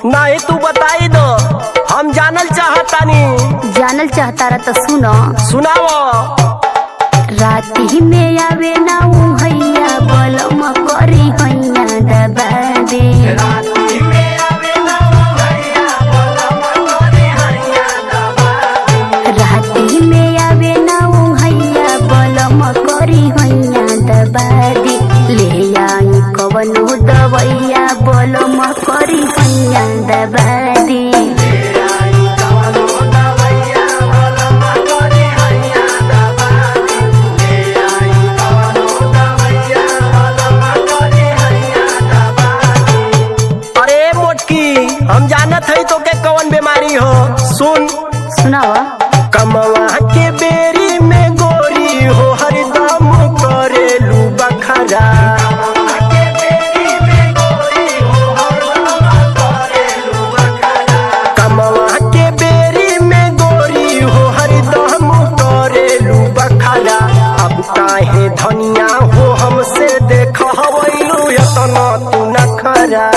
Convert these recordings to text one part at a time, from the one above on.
नहीं तू बताई दो, हम जानल चाहतानी। जानल चाहता रहा तो सुनो। सुनाओ। राती में आवे ना भैया बलम करी हैया दबा दे। राती में आवे ना भैया बलम करी हैया दबा दे। राती में आवे ना भैया बलम करी हैया दबा दे। ले आई कवनो दवैया बलम करी हैया दबा दे। हम जानत है तो के कौन बीमारी हो, सुन सुनावा। कमवा के बेरी में गोरी हो हरदम करेलू बखरा। कमवा के बेरी में गोरी हो हरदम करेलू बखरा। अब काहे धनिया हो हमसे देखवैलू एतना तू नखरा।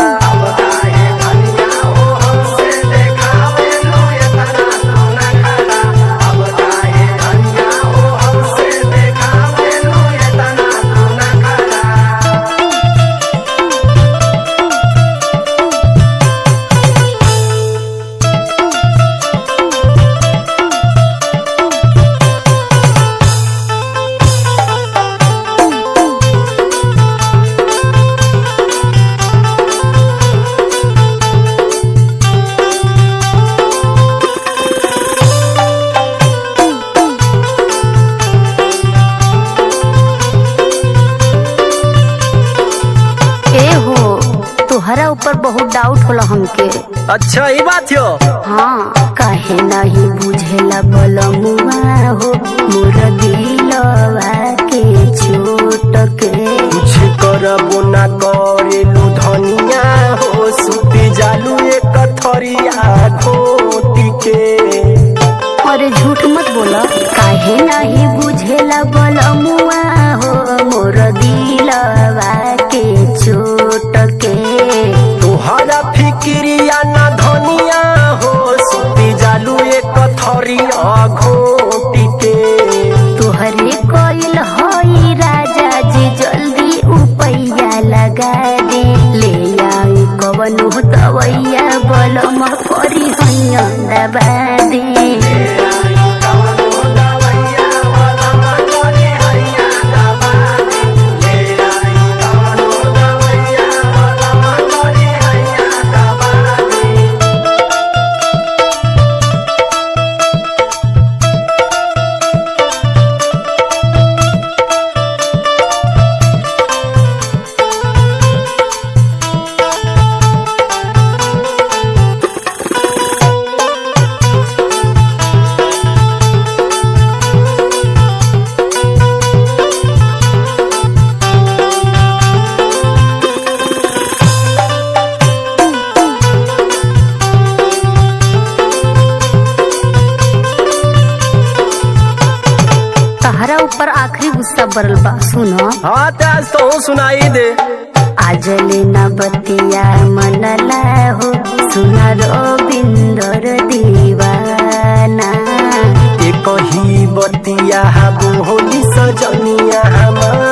तोहरा ऊपर बहुत डाउट होला हमके। अच्छा ये बात हो। हाँ, काहे नहीं बुझेला बलमुआ हो मोर दिलवा के छोट के। कुछ करबो ना करेलू धनिया हो सुती जालू एक थरिया घोटी के। अरे झूठ मत बोला। काहे नहीं बुझेला बलमुआ हो मोर दिलवा के छोट के। तोहरा फिक्रिया ना धनिया हो सुती जालू एक थरिया घोटी के। तोहरे कोइल होई राजा जी जल्दी उपैया लगा दे। ले आई कवनो दवैया बलम करी हैया दबा दे। ऊपर आखिरी गुस्सा बरल बा, सुनो। हाँ ते आज तो सुनाई दे। आज लेना बतिया मनला हो सुना रविंदर दीवाना। एक ही बतिया बोली सजनिया हमार